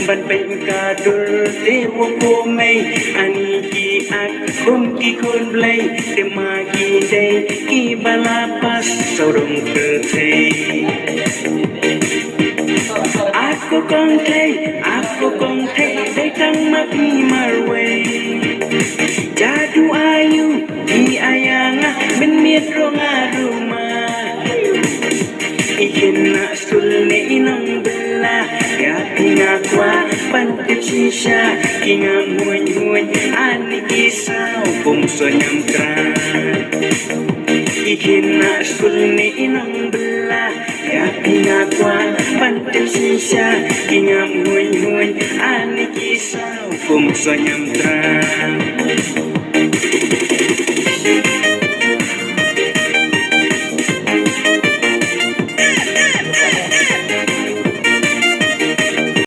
ban pen kadul te wo ko mai ani ki ak kum ki kun blai te magi dei ki balapas sorong ke aku kong thei dei tang mak ni marway jadu ayu di ayanga men miet ronga rumah ikin na sulne inong bela ya tinga kwa pantip shisha kinga muy ani isaw pumso nyamtra ikin na sulne inong bela ya tinga kwa pantip shisha kinga muy ani isaw pumso nyamtra